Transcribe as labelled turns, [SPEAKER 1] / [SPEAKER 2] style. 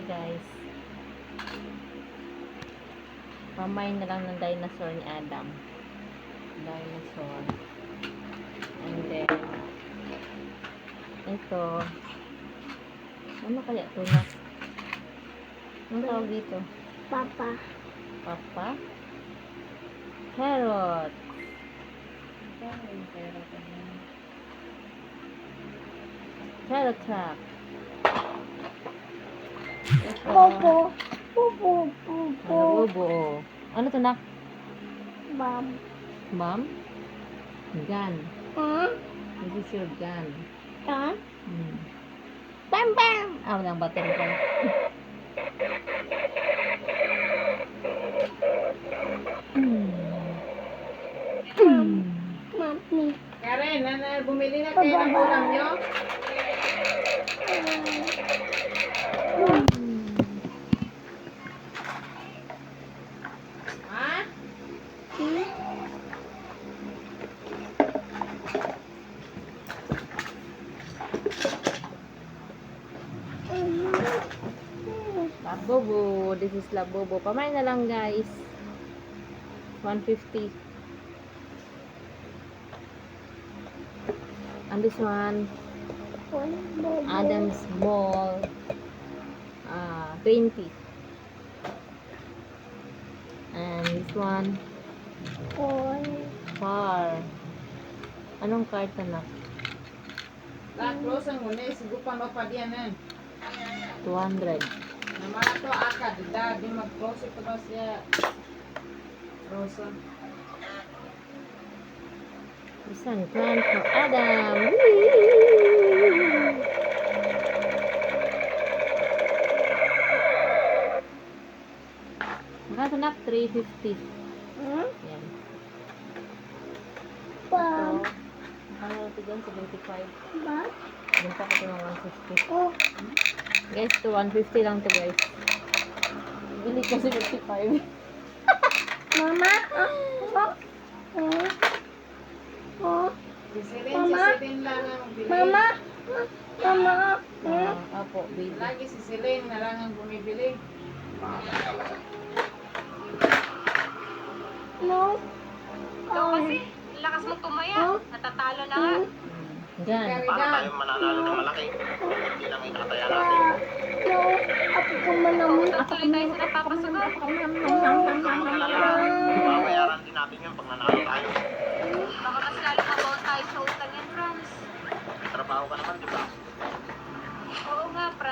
[SPEAKER 1] guys. Pamain na lang ng dinosaur ni Adam. Dinosaur. And then, ito. Ano kaya ito na? Anong tawag dito?
[SPEAKER 2] Papa.
[SPEAKER 1] Papa? Carrot. Carrot trap. Ito.
[SPEAKER 2] Popo. Popo. Popo.
[SPEAKER 1] Ano, buo. Ano to, nak?
[SPEAKER 2] Bam.
[SPEAKER 1] Mom? Gun.
[SPEAKER 2] Ha?
[SPEAKER 1] This is your gun.
[SPEAKER 2] Tan?
[SPEAKER 1] Hmm.
[SPEAKER 2] Bam bam.
[SPEAKER 1] Ah, walang battery pa.
[SPEAKER 2] Mami.
[SPEAKER 3] Karen, bumili na kayo ng ulam nyo? Ha?
[SPEAKER 1] Labobo. This is Labobo. Pamain na lang, guys. 150. And this one, Adam's Mall. 20. And this one, car. Anong card na?
[SPEAKER 3] La close ang muna, sigupan mo pa diyan eh.
[SPEAKER 1] 200.
[SPEAKER 3] Naman to akad, di mag-close ito ba siya? Rosa.
[SPEAKER 1] This one, plan for Adam. Magkano na? 350. Yan.
[SPEAKER 2] Bam.
[SPEAKER 1] Ano ito dyan? 75.
[SPEAKER 2] Bam.
[SPEAKER 1] Yung pa ko ito ng 150.
[SPEAKER 2] Oh.
[SPEAKER 1] Guys, to 150 lang to, guys. Bili ko 75.
[SPEAKER 2] Mama. Oh. Oh. Oh.
[SPEAKER 3] Sisilin lang ang bili.
[SPEAKER 2] Mama. Mama.
[SPEAKER 1] Apo, baby.
[SPEAKER 3] Lagi sisilin na lang ang bumibili.
[SPEAKER 2] No.
[SPEAKER 4] Ikaw kasi, lakas mo tumaya. Natatalo na nga.
[SPEAKER 1] Yan.
[SPEAKER 3] Karigan.
[SPEAKER 5] Mananalo ng malaki. Hindi lang itataya natin.
[SPEAKER 2] No. Ako ko manamit.
[SPEAKER 4] Tuloy tayo sa napapasugaw.
[SPEAKER 5] Babayaran din natin yun pag nanalo tayo.
[SPEAKER 4] Baka mas lalo mabaw tayo sa utang yan, Franz.
[SPEAKER 5] Trabaho ka naman, di ba?
[SPEAKER 4] Oo nga, Franz.